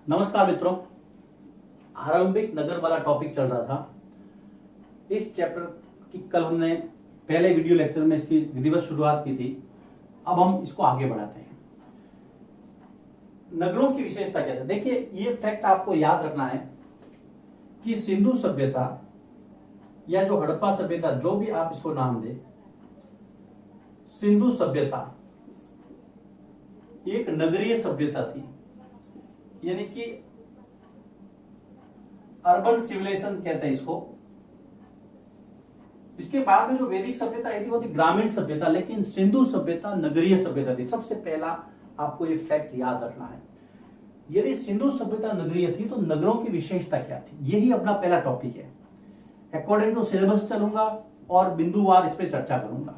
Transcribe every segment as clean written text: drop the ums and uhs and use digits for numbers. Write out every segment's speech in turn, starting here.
नमस्कार मित्रों, आरंभिक नगर वाला टॉपिक चल रहा था। इस चैप्टर की कल हमने पहले वीडियो लेक्चर में इसकी विधिवत शुरुआत की थी। अब हम इसको आगे बढ़ाते हैं। नगरों की विशेषता क्या है? देखिए, ये फैक्ट आपको याद रखना है कि सिंधु सभ्यता या जो हड़प्पा सभ्यता, जो भी आप इसको नाम दे, सिंधु सभ्यता एक नगरीय सभ्यता थी, यानी कि अर्बन सिविलाइजेशन कहते हैं इसको। इसके बाद में जो वैदिक सभ्यता आई थी वो थी ग्रामीण सभ्यता, लेकिन सिंधु सभ्यता नगरीय सभ्यता थी। सबसे पहला आपको ये फैक्ट याद रखना है। यदि सिंधु सभ्यता नगरीय थी तो नगरों की विशेषता क्या थी, यही अपना पहला टॉपिक है। अकॉर्डिंग टू सिलेबस चलूंगा और बिंदुवार इस पर चर्चा करूंगा।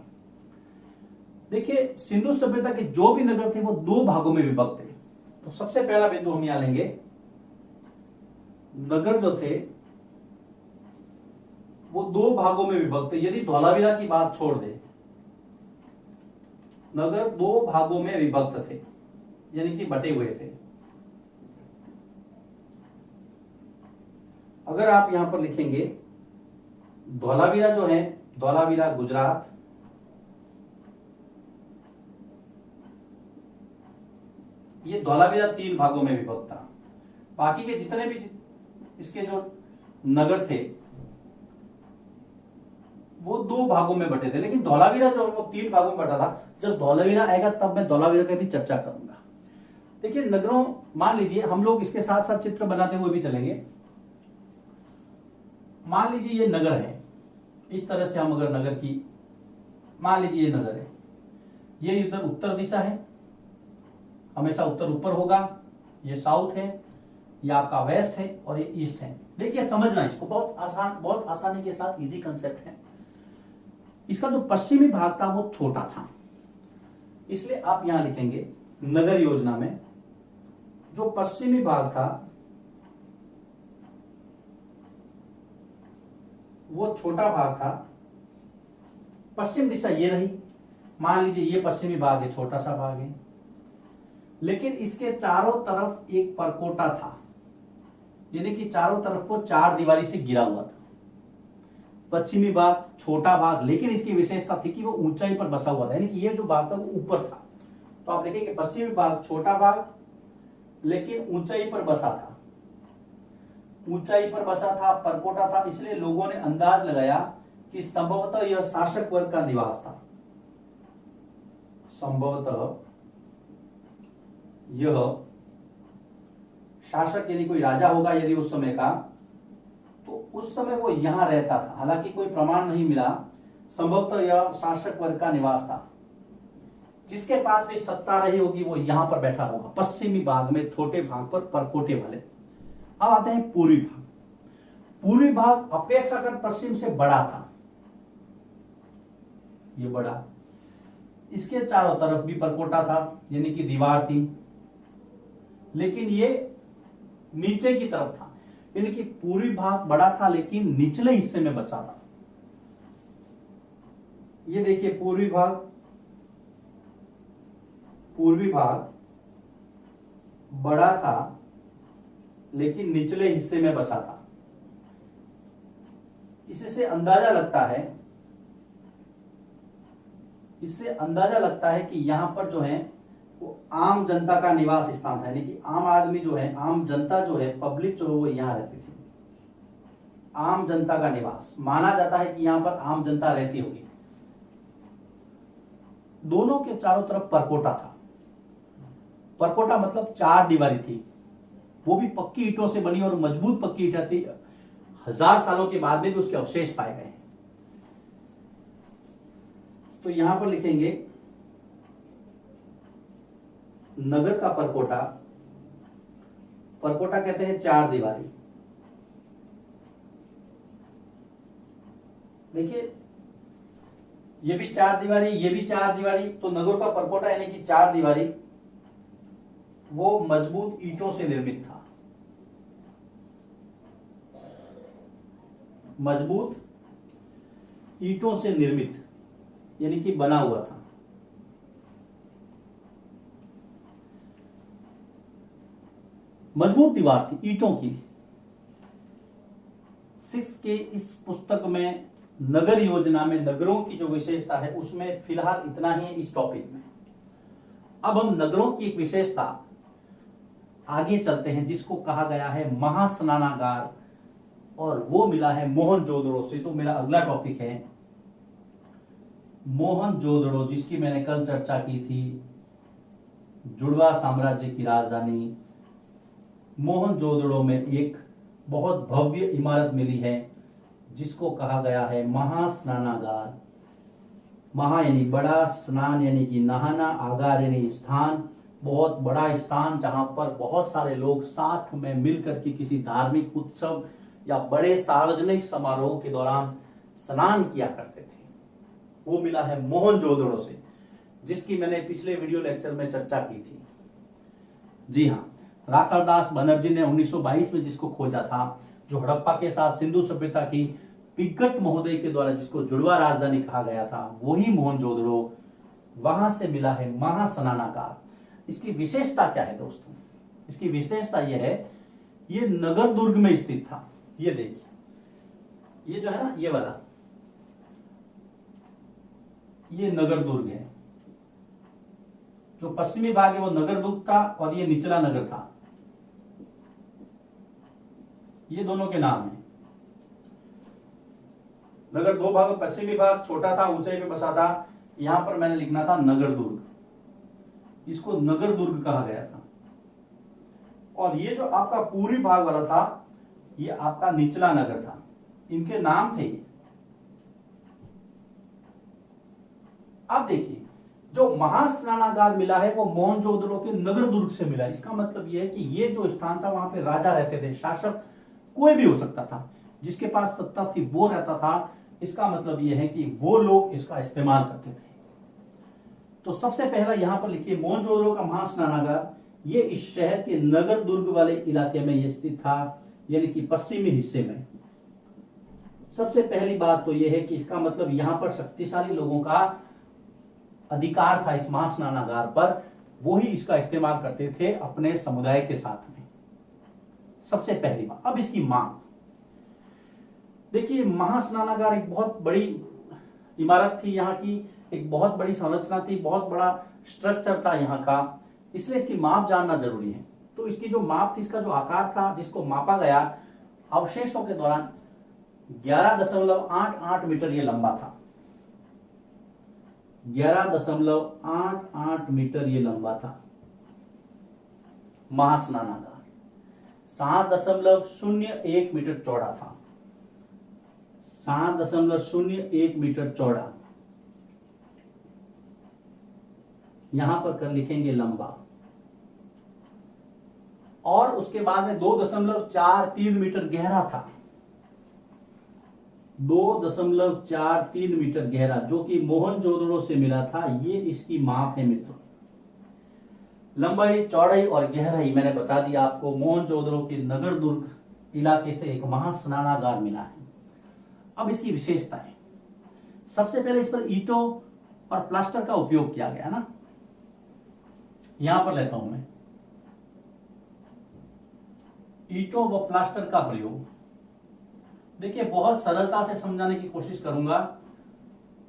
देखिए, सिंधु सभ्यता के जो भी नगर थे वो दो भागों में विभक्त थे। तो सबसे पहला बिंदु हम यहां लेंगे, नगर जो थे वो दो भागों में विभक्त थे। यदि धौलावीरा की बात छोड़ दे, नगर दो भागों में विभक्त थे, यानी कि बटे हुए थे। अगर आप यहां पर लिखेंगे धौलावीरा जो है, धौलावीरा गुजरात, ये धौलावीरा तीन भागों में विभक्त था। बाकी के जितने भी इसके जो नगर थे वो दो भागों में बटे थे, लेकिन धौलावीरा जो वो तीन भागों में बटा था। जब धौलावीरा आएगा तब मैं धौलावीरा की भी चर्चा करूंगा। देखिए, नगरों, मान लीजिए हम लोग इसके साथ साथ चित्र बनाते हुए भी चलेंगे। मान लीजिए ये नगर है, इस तरह से हम अगर नगर की, मान लीजिए ये नगर है, ये इधर उत्तर दिशा है, हमेशा उत्तर ऊपर होगा, ये साउथ है, ये आपका वेस्ट है और ये ईस्ट है। देखिए, समझना इसको, बहुत आसानी के साथ इजी कंसेप्ट है। इसका जो पश्चिमी भाग था वो छोटा था, इसलिए आप यहां लिखेंगे नगर योजना में जो पश्चिमी भाग था वो छोटा भाग था। पश्चिम दिशा ये रही, मान लीजिए ये पश्चिमी भाग है, छोटा सा भाग है, लेकिन इसके चारों तरफ एक परकोटा था, यानी कि चारों तरफ को चार दीवारी से घिरा हुआ था। पश्चिमी भाग छोटा भाग, लेकिन इसकी विशेषता थी कि वो ऊंचाई पर बसा हुआ था, यानी कि ये जो भाग था वो ऊपर था। तो आप देखें कि पश्चिमी भाग छोटा भाग, लेकिन ऊंचाई पर बसा था, ऊंचाई पर बसा था, परकोटा था। इसलिए लोगों ने अंदाज लगाया कि संभवतः यह शासक वर्ग का निवास था। संभवतः यह शासक, यदि कोई राजा होगा यदि उस समय का, तो उस समय वो यहां रहता था। हालांकि कोई प्रमाण नहीं मिला, संभवतः यह शासक वर्ग का निवास था। जिसके पास भी सत्ता रही होगी वो यहां पर बैठा होगा, पश्चिमी भाग में, छोटे भाग पर, परकोटे वाले। अब आते हैं पूर्वी भाग। पूर्वी भाग अपेक्षाकृत पश्चिम से बड़ा था, ये बड़ा। इसके चारों तरफ भी परकोटा था, यानी कि दीवार थी, लेकिन ये नीचे की तरफ था, यानी कि पूर्वी भाग बड़ा था लेकिन निचले हिस्से में बसा था। ये देखिए, पूर्वी भाग बड़ा था लेकिन निचले हिस्से में बसा था। इससे अंदाजा लगता है कि यहां पर जो है वो आम जनता का निवास स्थान था, यानी कि आम आदमी जो है, आम जनता जो है, पब्लिक जो है वो यहां रहती थी। आम जनता का निवास माना जाता है कि यहां पर आम जनता रहती होगी। दोनों के चारों तरफ परकोटा था। परकोटा मतलब चार दीवारी थी, वो भी पक्की ईंटों से बनी और मजबूत पक्की ईंटें थी। 1000 सालों के बाद में भी उसके अवशेष पाए गए। तो यहां पर लिखेंगे नगर का परकोटा, परकोटा कहते हैं चार दीवारी। देखिए, ये भी चार दीवारी, ये भी चार दीवारी। तो नगर का परकोटा यानी कि चार दीवारी, वो मजबूत ईंटों से निर्मित था। मजबूत ईंटों से निर्मित, यानी कि बना हुआ था। मजबूत दीवार थी ईंटों की। 6 के इस पुस्तक में नगर योजना में नगरों की जो विशेषता है उसमें फिलहाल इतना ही है इस टॉपिक में। अब हम नगरों की एक विशेषता आगे चलते हैं जिसको कहा गया है महास्नानागार, और वो मिला है मोहनजोदड़ो से। तो मेरा अगला टॉपिक है मोहनजोदड़ो, जिसकी मैंने कल चर्चा की थी, जुड़वा साम्राज्य की राजधानी। मोहनजोदड़ो में एक बहुत भव्य इमारत मिली है जिसको कहा गया है महास्नानागार। महा यानी बड़ा, स्नान यानी कि नहाना, आगार यानी स्थान, बहुत बड़ा स्थान जहां पर बहुत सारे लोग साथ में मिलकर के किसी धार्मिक उत्सव या बड़े सार्वजनिक समारोह के दौरान स्नान किया करते थे। वो मिला है मोहनजोदड़ो से, जिसकी मैंने पिछले वीडियो लेक्चर में चर्चा की थी। जी हाँ, राखालदास बनर्जी ने 1922 में जिसको खोजा था, जो हड़प्पा के साथ सिंधु सभ्यता की पिंगट महोदय के द्वारा जिसको जुड़वा राजधानी कहा गया था, वही मोहनजोदड़ो, वहां से मिला है महास्नानागार। इसकी विशेषता क्या है दोस्तों? इसकी विशेषता यह है, ये नगर दुर्ग में स्थित था। ये देखिए, ये जो है ना, ये वाला, ये नगर दुर्ग है। जो पश्चिमी भाग है वो नगर दुर्ग था और ये निचला नगर था। ये दोनों के नाम है। नगर दो भाग, पश्चिमी भाग छोटा था, ऊंचाई पे बसा था। यहां पर मैंने लिखना था नगर दुर्ग। इसको नगर दुर्ग कहा गया था। और ये जो आपका पूर्वी भाग वाला था, ये आपका निचला नगर था। इनके नाम थे ये। अब देखिए, जो महास्नानागार मिला है वो मोहनजोदड़ो के नगर दुर्ग से मिला। इसका मतलब ये है कि ये जो स्थान था, वहां पे राजा रहते थे, शासक कोई भी हो सकता था, जिसके पास सत्ता थी वो रहता था। इसका मतलब यह है कि वो लोग इसका इस्तेमाल करते थे। तो सबसे पहला यहां पर लिखिए, मोहनजोदड़ो का महास्नानागार, ये इस शहर के नगर दुर्ग वाले इलाके में ये स्थित था, यानी कि पश्चिमी हिस्से में। सबसे पहली बात तो यह है कि इसका मतलब यहां पर शक्तिशाली लोगों का अधिकार था इस महास्नानागार पर, वो ही इसका इस्तेमाल करते थे अपने समुदाय के साथ में। सबसे पहली बात। अब इसकी मांग देखिए, महास्नानागार एक बहुत बड़ी इमारत थी, यहाँ की एक बहुत बड़ी संरचना थी, बहुत बड़ा स्ट्रक्चर था यहाँ का, इसलिए इसकी माप जानना जरूरी है। तो इसकी जो माप थी, इसका जो आकार था जिसको मापा गया अवशेषों के दौरान, 11.88 मीटर ये लंबा था। 11.88 मीटर ये लंबा था महास्नानागार। 7.01 मीटर चौड़ा था। 7.01 मीटर चौड़ा। यहां पर कर लिखेंगे लंबा। और उसके बाद में 2.43 मीटर गहरा था। 2.43 मीटर गहरा, जो कि मोहनजोदड़ो से मिला था। ये इसकी माप है मित्रों। लंबाई, चौड़ाई और गहराई मैंने बता दिया आपको। मोहनजोदड़ो के नगर दुर्ग इलाके से एक महास्नानागार मिला है। अब इसकी विशेषताएं, सबसे पहले इस पर ईंटों और प्लास्टर का उपयोग किया गया ना। यहां पर लेता हूं मैं, ईंटों व प्लास्टर का प्रयोग। देखिए, बहुत सरलता से समझाने की कोशिश करूंगा,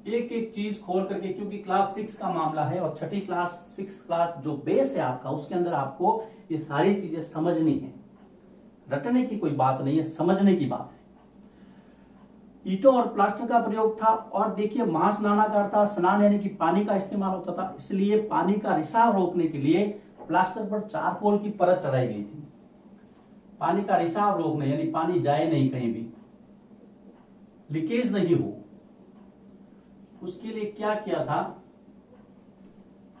एक एक चीज खोल करके, क्योंकि क्लास 6 का मामला है और छठी क्लास, 6th क्लास जो बेस है आपका, उसके अंदर आपको ये सारी चीजें समझनी है। रटने की कोई बात नहीं है, समझने की बात है। ईंटों और प्लास्टर का प्रयोग था। और देखिए, महास्नानागार था, स्नान यानी कि पानी का इस्तेमाल होता था, इसलिए पानी का रिसाव रोकने के लिए प्लास्टर पर चारकोल की परत चढ़ाई गई थी। पानी का रिसाव रोकने, यानी पानी जाए नहीं, कहीं भी लीकेज नहीं हो, उसके लिए क्या किया था?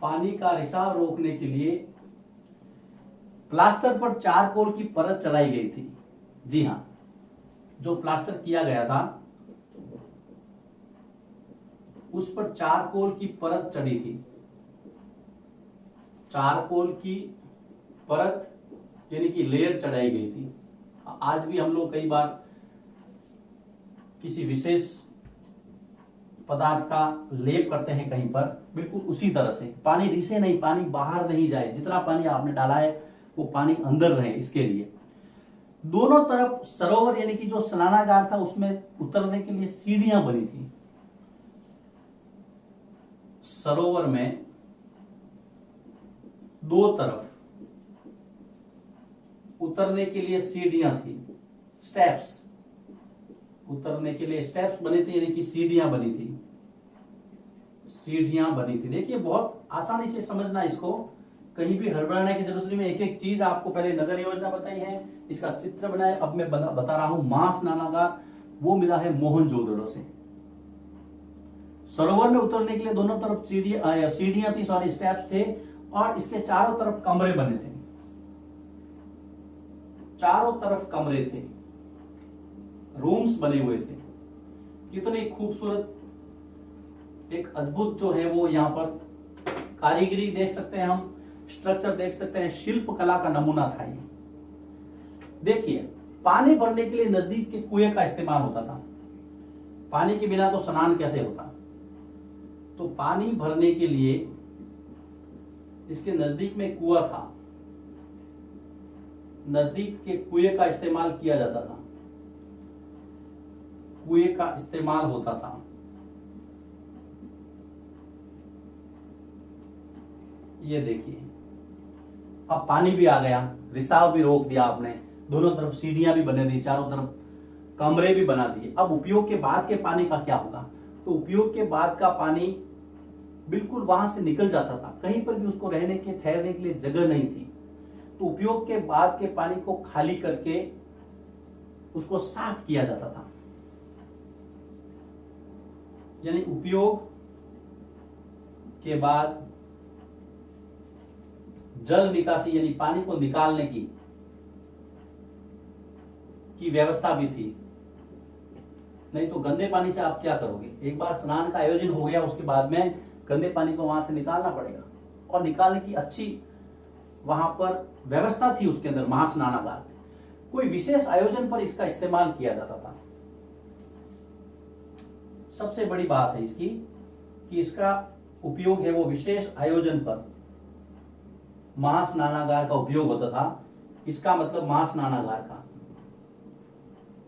पानी का रिसाव रोकने के लिए प्लास्टर पर चारकोल की परत चढ़ाई गई थी। जी हां, जो प्लास्टर किया गया था उस पर चारकोल की परत चढ़ी थी। चारकोल की परत यानी कि लेयर चढ़ाई गई थी। आज भी हम लोग कई बार किसी विशेष पदार्थ का लेप करते हैं कहीं पर, बिल्कुल उसी तरह से। पानी रिसे नहीं, पानी बाहर नहीं जाए, जितना पानी आपने डाला है वो पानी अंदर रहे इसके लिए। दोनों तरफ सरोवर यानी कि जो स्नानागार था उसमें उतरने के लिए सीढ़ियां बनी थी। सरोवर में दो तरफ उतरने के लिए सीढ़ियां थी, स्टेप्स, उतरने के लिए स्टेप्स बने थे, यानी कि सीढ़ियां बनी थी, सीढ़ियां बनी थी। देखिए बहुत आसानी से समझना, इसको कहीं भी हड़बड़ाने की जरूरत नहीं। मैं एक एक चीज आपको पहले नगर योजना बताई है, इसका चित्र बनाया, अब मैं बता रहा हूं मां स्नानागार, वो मिला है मोहनजोदड़ो से। सरोवर में उतरने के लिए दोनों तरफ सीढ़ियां थी, सॉरी स्टेप्स थे, और इसके चारों तरफ कमरे बने थे, चारों तरफ कमरे थे, रूम्स बने हुए थे। कितनी खूबसूरत, एक अद्भुत जो है वो यहां पर कारीगरी देख सकते हैं हम, स्ट्रक्चर देख सकते हैं, शिल्प कला का नमूना था ये। देखिए पानी भरने के लिए नजदीक के कुएं का इस्तेमाल होता था। पानी के बिना तो स्नान कैसे होता, तो पानी भरने के लिए इसके नजदीक में कुआं था, नजदीक के कुएं का इस्तेमाल किया जाता था, कुएं का इस्तेमाल होता था। ये देखिए अब पानी भी आ गया, रिसाव भी रोक दिया आपने, दोनों तरफ सीढ़ियां भी बना दी, चारों तरफ कमरे भी बना दिए। अब उपयोग के बाद के पानी का क्या होगा, तो उपयोग के बाद का पानी बिल्कुल वहां से निकल जाता था, कहीं पर भी उसको रहने के ठहरने के लिए जगह नहीं थी। तो उपयोग के बाद के पानी को खाली करके उसको साफ किया जाता था, यानी उपयोग के बाद जल निकासी यानी पानी को निकालने की व्यवस्था भी थी। नहीं तो गंदे पानी से आप क्या करोगे, एक बार स्नान का आयोजन हो गया उसके बाद में गंदे पानी को वहां से निकालना पड़ेगा, और निकालने की अच्छी वहां पर व्यवस्था थी उसके अंदर महास्नानागार में। कोई विशेष आयोजन पर इसका इस्तेमाल किया जाता था। सबसे बड़ी बात है इसकी कि इसका उपयोग है वो विशेष आयोजन पर महास्नानागार का उपयोग होता था। इसका मतलब महास्नानागार का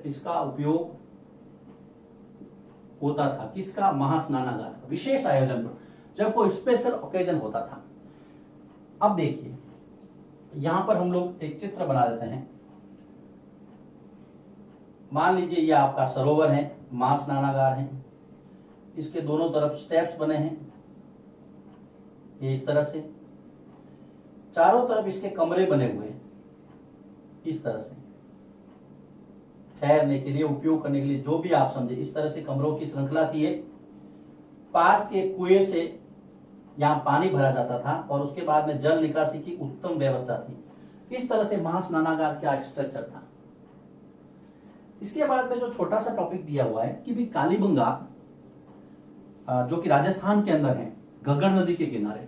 इसका उपयोग होता था, किसका, महास्नानागार का, विशेष आयोजन पर, जब कोई स्पेशल ओकेजन होता था। अब देखिए यहां पर हम लोग एक चित्र बना देते हैं। मान लीजिए ये आपका सरोवर है, महास्नानागार है, इसके दोनों तरफ स्टेप्स बने हैं, ये इस तरह से, चारों तरफ इसके कमरे बने हुए हैं, इस तरह से ठहरने के लिए, उपयोग करने के लिए, जो भी आप समझे, इस तरह से कमरों की श्रृंखला थी। पास के कुएं से यहां पानी भरा जाता था और उसके बाद में जल निकासी की उत्तम व्यवस्था थी। इस तरह से महास्नानागार का स्ट्रक्चर था। इसके बाद में जो छोटा सा टॉपिक दिया हुआ है कि भी कालीबंगा जो कि राजस्थान के अंदर है, घग्गर नदी के किनारे,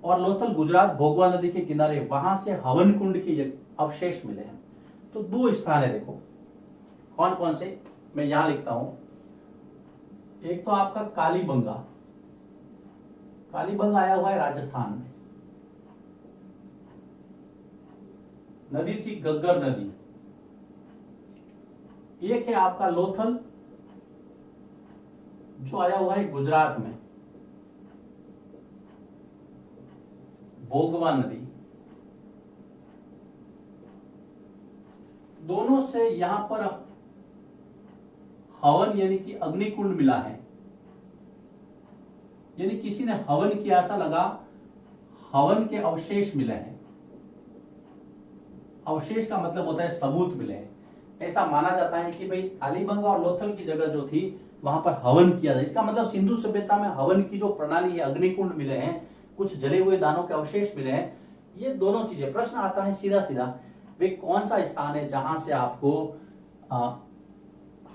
और लोथल गुजरात भोगवा नदी के किनारे, वहां से हवन कुंड के अवशेष मिले हैं। तो दो स्थान है, देखो कौन कौन से, मैं यहां लिखता हूं। एक तो आपका कालीबंगा, कालीबंगा आया हुआ है राजस्थान में, नदी थी घग्गर नदी। एक है आपका लोथल जो आया हुआ है गुजरात में, भोगवा नदी। दोनों से यहां पर हवन यानी कि अग्निकुंड मिला है, यानी किसी ने हवन किया ऐसा लगा, हवन के अवशेष मिले हैं। अवशेष का मतलब होता है सबूत मिले हैं। ऐसा माना जाता है कि भाई कालीबंगा और लोथल की जगह जो थी वहां पर हवन किया जाए। इसका मतलब सिंधु सभ्यता में हवन की जो प्रणाली है, अग्निकुंड मिले हैं, कुछ जले हुए दानों के अवशेष मिले हैं। ये दोनों चीजें, प्रश्न आता है सीधा सीधा, वे कौन सा स्थान है जहां से आपको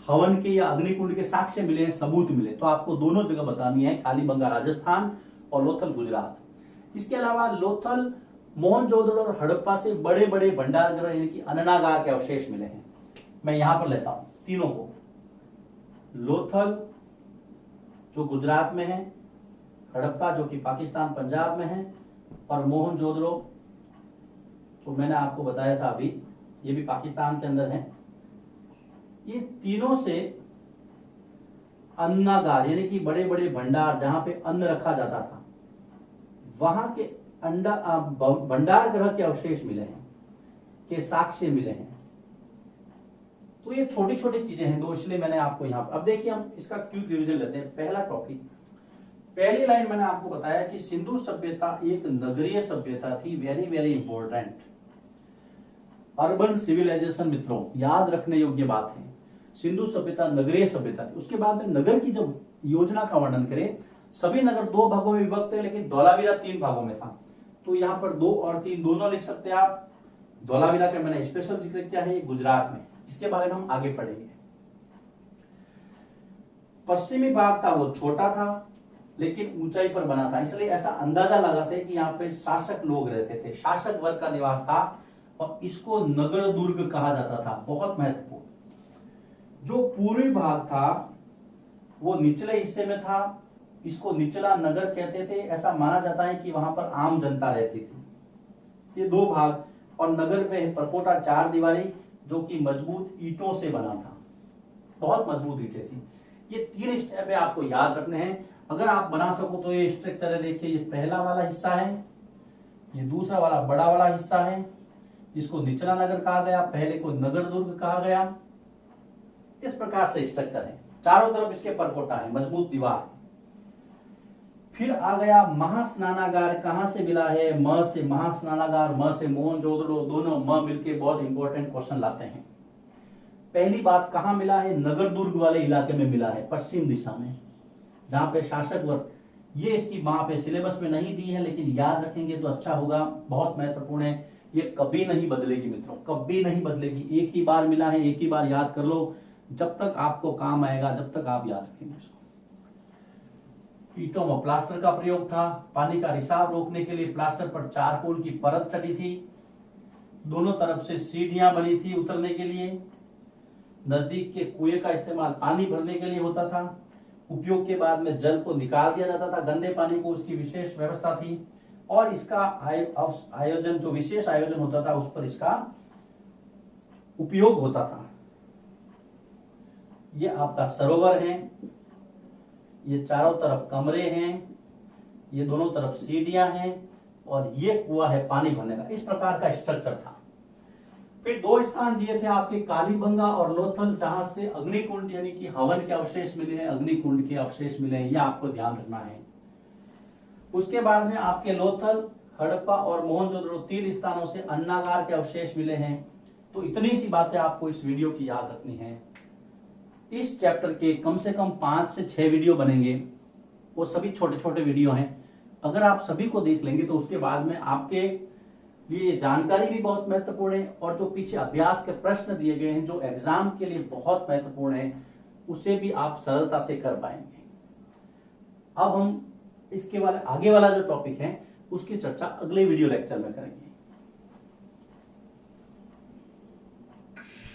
हवन के या अग्निकुंड के साक्ष्य मिले हैं, सबूत मिले, तो आपको दोनों जगह बतानी है, कालीबंगा राजस्थान और लोथल गुजरात। इसके अलावा लोथल, मोहनजोदड़ो और हड़प्पा से बड़े बड़े भंडारगृह यानी कि अन्नागार के अवशेष मिले हैं। मैं यहां पर लेता हूं तीनों को, लोथल जो गुजरात में है, हड़प्पा जो कि पाकिस्तान पंजाब में है, और मोहनजोदड़ो तो मैंने आपको बताया था अभी, ये भी पाकिस्तान के अंदर है। ये तीनों से अन्नागार यानी कि बड़े बड़े भंडार जहां पे अन्न रखा जाता था, वहां के भंडार ग्रह के अवशेष मिले हैं, के साक्ष्य मिले हैं। तो ये छोटी छोटी चीजें हैं दो, इसलिए मैंने आपको यहां पर, अब देखिए हम इसका क्विक रिवीजन लेते हैं। पहला टॉपिक, पहली लाइन मैंने आपको बताया कि सिंधु सभ्यता एक नगरीय सभ्यता थी, very very important, urban civilisation. मित्रों याद रखने योग्य बात है, सिंधु सभ्यता नगरीय सभ्यता थी। उसके बाद में नगर की जब योजना का वर्णन करें, सभी नगर 2 भागों में विभक्त है, लेकिन धौलावीरा 3 भागों में था। तो यहाँ पर 2 और 3 दोनों लिख सकते हैं आप। धौलावीरा का मैंने स्पेशल जिक्र किया है, गुजरात में, इसके बारे में हम आगे पढ़ेंगे। पश्चिमी भाग था वो छोटा था लेकिन ऊंचाई पर बना था, इसलिए ऐसा अंदाजा लगाते हैं कि यहाँ पे शासक लोग रहते थे, शासक वर्ग का निवास था, और इसको नगर दुर्ग कहा जाता था। बहुत महत्वपूर्ण। जो पूर्वी भाग था वो निचले हिस्से में था, इसको निचला नगर कहते थे। ऐसा माना जाता है कि वहां पर आम जनता रहती थी। ये 2 भाग, और नगर पे परकोटा 4 दीवारी जो कि मजबूत ईंटों से बना था, बहुत मजबूत ईंटें थी। ये 3 स्टेप है, आपको याद रखने हैं। अगर आप बना सको तो ये स्ट्रक्चर है, देखिए ये पहला वाला हिस्सा है, ये दूसरा वाला बड़ा वाला हिस्सा है, जिसको निचला नगर कहा गया, पहले को नगर दुर्ग कहा गया। इस प्रकार से स्ट्रक्चर है, चारों तरफ इसके परकोटा है, मजबूत दीवार। फिर आ गया महास्नानागार, कहां से मिला है? म से महास्नानागार, म से मोहनजोदड़ो, दोनों म मिलके बहुत इंपॉर्टेंट क्वेश्चन लाते हैं। पहली बात, कहां मिला है? नगर दुर्ग वाले इलाके में मिला है, पश्चिम दिशा में, जहां पे शासक वर्ग, ये इसकी वहां पे सिलेबस में नहीं दी है, लेकिन याद रखेंगे तो अच्छा होगा, बहुत महत्वपूर्ण है। ये कभी नहीं बदलेगी मित्रों, कभी नहीं बदलेगी। एक ही बार मिला है, एक ही बार याद कर लो, जब तक आपको काम आएगा, जब तक आप याद रखेंगे इसको। ईंटों में प्लास्टर का प्रयोग था, पानी का रिसाव रोकने के लिए प्लास्टर पर चारकोल की परत चढ़ी थी, दोनों तरफ से सीढ़ियां बनी थी उतरने के लिए। नजदीक के कुएं का इस्तेमाल पानी भरने के लिए होता था। उपयोग के बाद में जल को निकाल दिया जाता था, गंदे पानी को, उसकी विशेष व्यवस्था थी। और इसका आयोजन, जो विशेष आयोजन होता था, उस पर इसका उपयोग होता था। ये आपका सरोवर है, ये चारों तरफ कमरे हैं, ये दोनों तरफ सीढ़ियां हैं, और ये कुआं है पानी भरने का। इस प्रकार का स्ट्रक्चर था। फिर 2 स्थान दिए थे आपके, कालीबंगा और लोथल, जहां से अग्निकुंड यानी कि हवन के अवशेष मिले हैं, अग्निकुंड के अवशेष मिले हैं, ये आपको ध्यान रखना है। उसके बाद में आपके लोथल, हड़प्पा और मोहनजोदड़ो 3 स्थानों से अन्नागार के अवशेष मिले हैं। तो इतनी सी बातें आपको इस वीडियो की याद रखनी है। इस चैप्टर के कम से कम 5 से 6 वीडियो बनेंगे, वो सभी छोटे छोटे वीडियो हैं। अगर आप सभी को देख लेंगे तो उसके बाद में आपके लिए जानकारी भी बहुत महत्वपूर्ण है, और जो पीछे अभ्यास के प्रश्न दिए गए हैं, जो एग्जाम के लिए बहुत महत्वपूर्ण है, उसे भी आप सरलता से कर पाएंगे। अब हम इसके आगे वाला जो टॉपिक है, उसकी चर्चा अगले वीडियो लेक्चर में करेंगे।